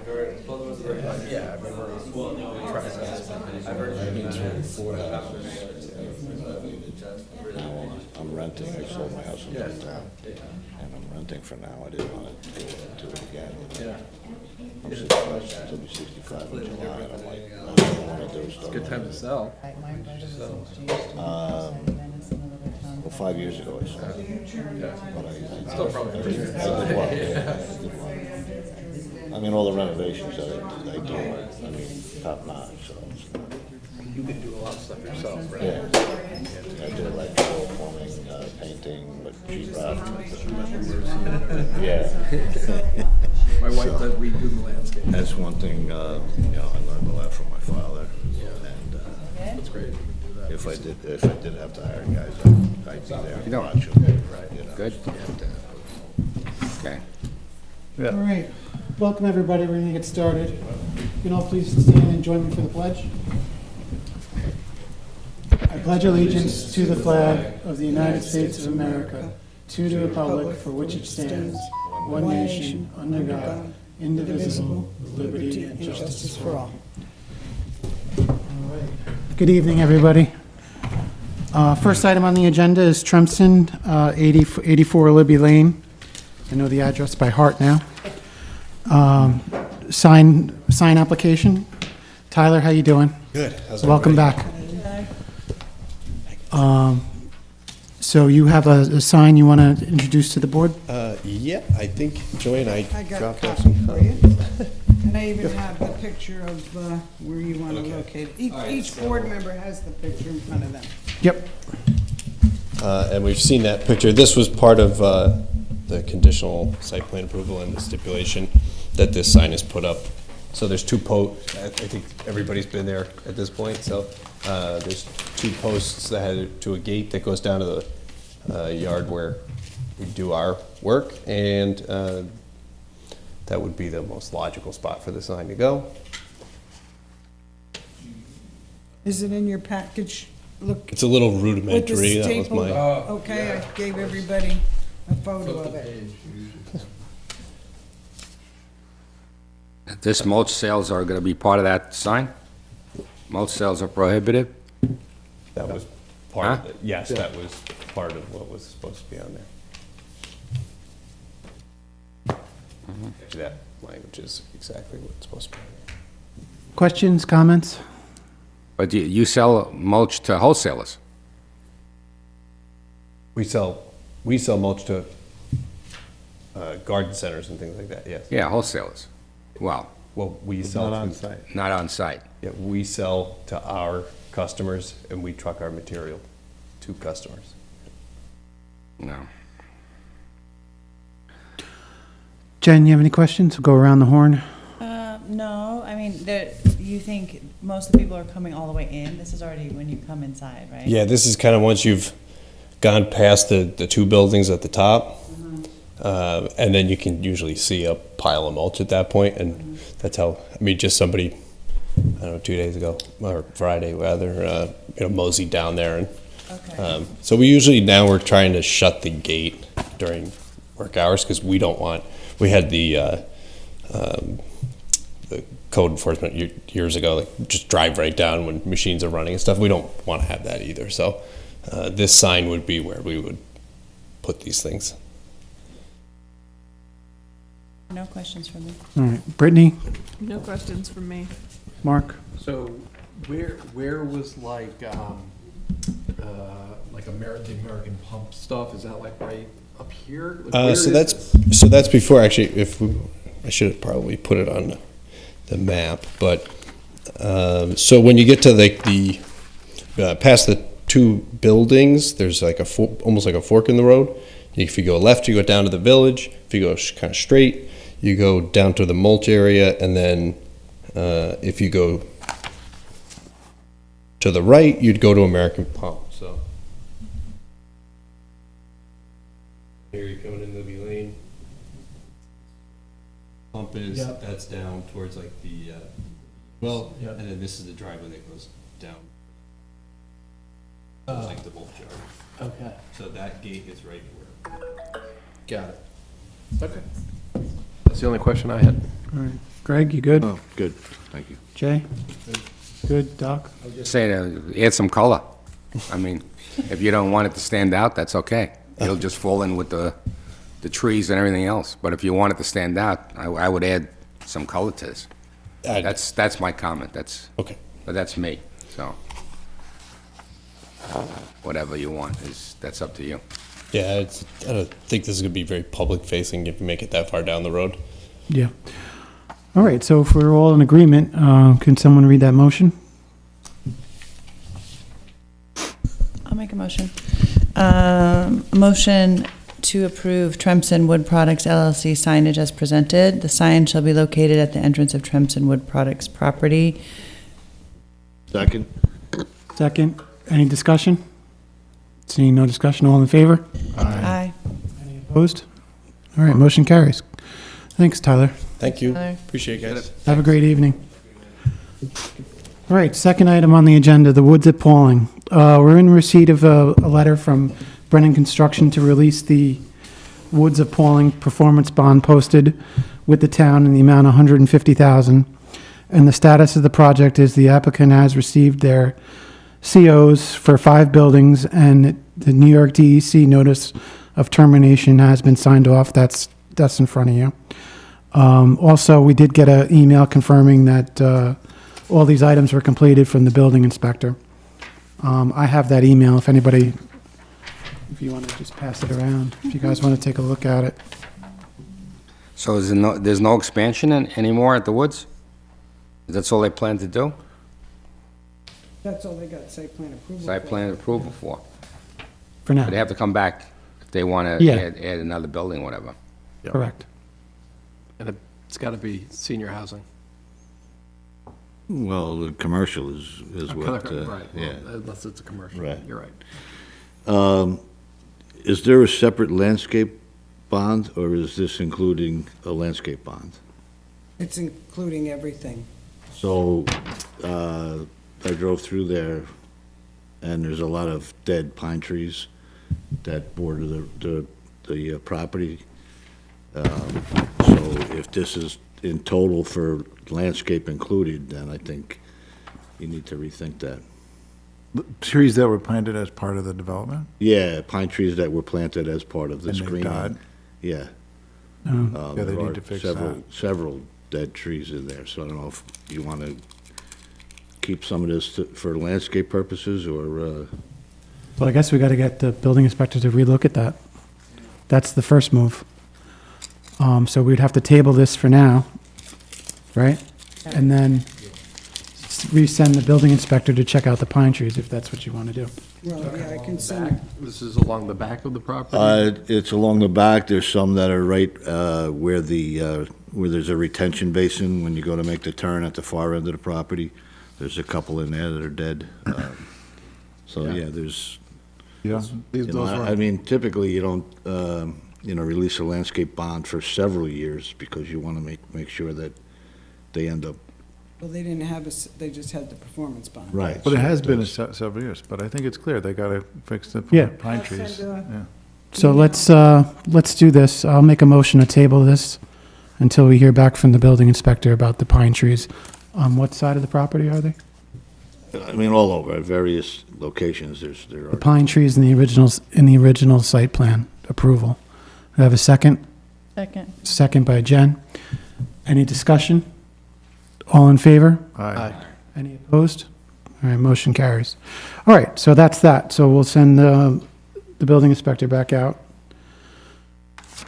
Yeah, I remember I've been through 4 houses. Now I'm renting. I sold my house in downtown, and I'm renting for now. I didn't want to do it again. Yeah. I'm 65, I'll be 65 in July, and I'm like, I don't want to do stuff. Good time to sell. Well, 5 years ago I sold it. But I Still probably. I did well. Yeah, I did well. I mean, all the renovations that I do, I mean, top notch, so it's not. You can do a lot of stuff yourself, right? Yeah. I do electrical, plumbing, painting, but sheetrock. Yeah. My wife does redo the landscape. That's one thing, you know, I learned a lot from my father. And That's great. if I did have to hire guys, I'd be there. You don't. Watch them, right, you know. Good? Okay. All right, welcome everybody, we're gonna get started. You can all please stand and join me for the pledge. I pledge allegiance to the flag of the United States of America, to the republic for which it stands, one nation, under God, indivisible, with liberty and justice for all. Good evening, everybody. First item on the agenda is Trempson, 84 Libby Lane. I know the address by heart now. Sign application. Tyler, how you doing? Good. How's Welcome back. So you have a sign you want to introduce to the board? Yeah, I think Joanne, I got a dropped off copy some for you. copies. And I even have the picture of where you want to locate it. Each board member has the picture in front of them. Yep. And we've seen that picture. This was part of the conditional site plan approval and the stipulation that this sign is put up. So there's 2 posts. I think everybody's been there at this point. So there's 2 posts that head to a gate that goes down to the yard where we do our work, and that would be the most logical spot for the sign to go. Is it in your package? Look, It's a little with rudimentary. the That was staple. my. Okay, I gave everybody a photo of it. This mulch sales are going to be part of that sign? Mulch sales are prohibited? That was part of Huh? it. Yes, that was part of what was supposed to be on there. Actually, that language is exactly what's supposed to be on there. Questions, comments? But you sell mulch to wholesalers? We sell mulch to garden centers and things like that, yes. Yeah, wholesalers. Well, Well, we sell. Not on to- site. not on site. Yeah, we sell to our customers and we truck our material to customers. No. Jen, you have any questions? We'll go around the horn. No, I mean, you think most of the people are coming all the way in? This is already when you come inside, right? Yeah, this is kind of once you've gone past the 2 buildings at the top. And then you can usually see a pile of mulch at that point, and that's how, I mean, just somebody, I don't know, 2 days ago, or Friday rather, moseyed down there. And Okay. so now we're trying to shut the gate during work hours, because we don't want, we had the code enforcement years ago, like just drive right down when machines are running and stuff. We don't want to have that either. So this sign would be where we would put these things. No questions from me. All right, Brittany, No questions from me. Mark? So where was like the American pump stuff? Is that like right up here? Like, where So is that's before, actually, I should have probably put it on the map, but so when you get to the past the 2 buildings, there's like almost like a fork in the road. If you go left, you go down to the village. If you go kind of straight, you go down to the mulch area, and then if you go to the right, you'd go to American Pump. So here you're coming in Libby Lane. Pump is, Yep. that's down towards like the, Yep. and then this is the driveway that goes down. Like the mulch yard. Okay, So that gate is right where. got it. Okay. That's the only question I had. All right. Greg, you good? Oh, good, thank you. Jay? Good. Doc? Just say to add some color. I mean, if you don't want it to stand out, that's okay. It'll just fall in with the trees and everything else. But if you want it to stand out, I would add some color to this. That's my comment. Okay. But that's me, so. Whatever you want, that's up to you. Yeah, I don't think this is gonna be very public facing if you make it that far down the road. Yeah. All right, so if we're all in agreement, can someone read that motion? I'll make a motion. Motion to approve Tremson Wood Products LLC signage as presented. The sign shall be located at the entrance of Tremson Wood Products property. Second? Second. Any discussion? Seeing no discussion, all in favor? Aye. Any opposed? All right, motion carries. Thanks, Tyler. Thank you. Tyler. Appreciate it, guys. Have a great evening. All right, second item on the agenda, the woods at Pawling. We're in receipt of a letter from Brennan Construction to release the Woods of Pawling performance bond posted with the town in the amount of $150,000. And the status of the project is the applicant has received their COs for 5 buildings, and the New York DEC notice of termination has been signed off. That's in front of you. Also, we did get an email confirming that all these items were completed from the building inspector. I have that email if you want to just pass it around, if you guys want to take a look at it. So there's no expansion anymore at the Woods? That's all they plan to do? That's all they got site plan approval for. Site plan approval for? For now. But they have to come back if they want to Yeah. add another building, whatever. Correct. And it's got to be senior housing. Well, the commercial is what, Right, yeah. well, unless it's a commercial. Right. You're right. Is there a separate landscape bond, or is this including a landscape bond? It's including everything. So, I drove through there, and there's a lot of dead pine trees that border the property. So if this is in total for landscape included, then I think you need to rethink that. Trees that were planted as part of the development? Yeah, pine trees that were planted as part of the And they've screening. died? Yeah. Yeah, they There need are to fix several dead trees in there, so I don't know if you want to keep some of this for landscape purposes, or, Well, I guess we got to get the building inspector to relook at that. That's the first move. So we'd have to table this for now, right? And then resend the building inspector to check out the pine trees, if that's what you want to do. Well, yeah, I can send, This is along the back of the property? it's along the back. There's some that are right where where there's a retention basin when you go to make the turn at the far end of the property. There's a couple in there that are dead. So, yeah, there's, Yeah. These, you know, those were, I mean, typically you don't, release a landscape bond for several years because you want to make sure that they end up well, they didn't have they just had the performance bond. right. But it has been That's- several years, but I think it's clear, they gotta fix the Yeah. pine I'll trees. send, Yeah. So let's do this. I'll make a motion to table this until we hear back from the building inspector about the pine trees. On what side of the property are they? I mean, all over, at various locations, there The are. pine trees in the original site plan approval. I have a second. Second. Second by Jen. Any discussion? All in favor? Aye. Any opposed? All right, motion carries. All right, so that's that. So we'll send the building inspector back out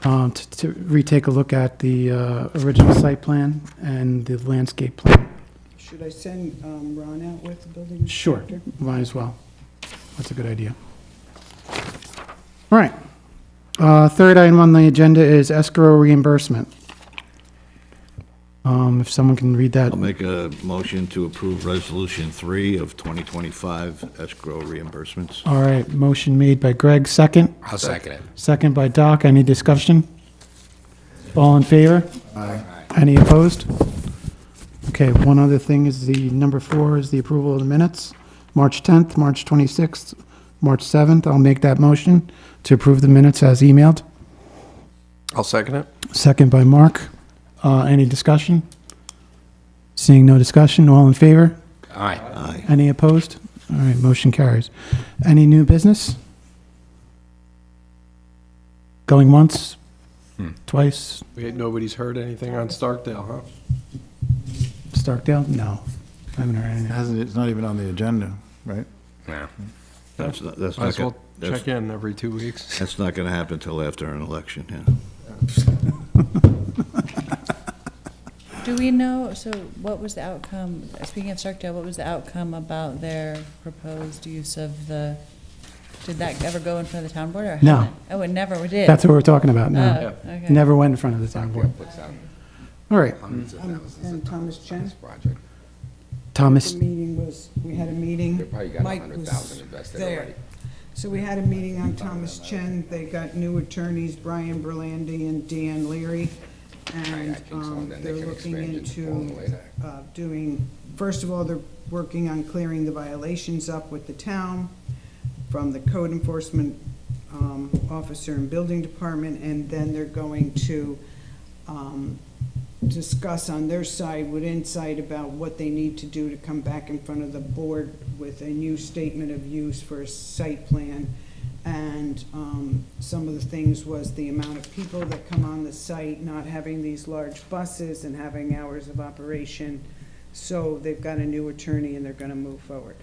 to retake a look at the original site plan and the landscape plan. Should I send Ron out with the building Sure, inspector? might as well. That's a good idea. All right. Third item on the agenda is escrow reimbursement. If someone can read that. I'll make a motion to approve Resolution 3 of 2025 escrow reimbursements. All right, motion made by Greg, second. I'll second it. Second by Doc. Any discussion? All in favor? Aye. Any opposed? Okay, one other thing is the number 4 is the approval of the minutes. March 10th, March 26th, March 7th. I'll make that motion to approve the minutes as emailed. I'll second it. Second by Mark. Any discussion? Seeing no discussion, all in favor? Aye. Any opposed? All right, motion carries. Any new business? Going once? Twice? Nobody's heard anything on Starkdale, huh? Starkdale? No. I haven't heard anything. It's not even on the agenda, right? Yeah. That's not, that's Might not, as well that's, check in every 2 weeks. that's not gonna happen till after an election, yeah. Do we know, so what was the outcome, speaking of Starkdale, what was the outcome about their proposed use of the, did that ever go in front of the town board or? No. haven't? Oh, it never did? That's what we're talking about now. Oh, okay. Never went in front of the town board. Puts out All right, hundreds of thousands And Thomas Chen? this project. Thomas, The meeting was, we had a meeting. They probably got Mike 100,000 was invested there. already. So we had a meeting on Thomas Chen. They got new attorneys, Brian Berlandi and Dan Leary. And I think so, and then they they're can looking expand it all the into way to- doing, first of all, they're working on clearing the violations up with the town from the code enforcement officer and building department, and then they're going to discuss on their side with insight about what they need to do to come back in front of the board with a new statement of use for a site plan. And some of the things was the amount of people that come on the site, not having these large buses and having hours of operation. So they've got a new attorney and they're gonna move forward.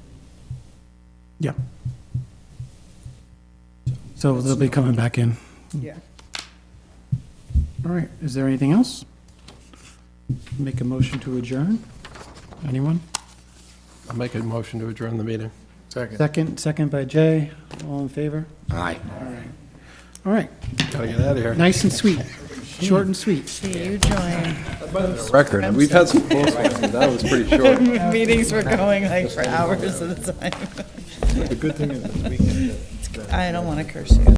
yeah. So they'll be coming back in. Yeah. All right, is there anything else? Make a motion to adjourn? Anyone? I'll make a motion to adjourn the meeting. Second by Jay, all in favor? Aye. All right, Gotta get out of here. nice and sweet, short and sweet. See you join. Record, we've had some close ones, but that was pretty short. Meetings were going like for hours at a time. The good thing is this weekend. I don't want to curse you.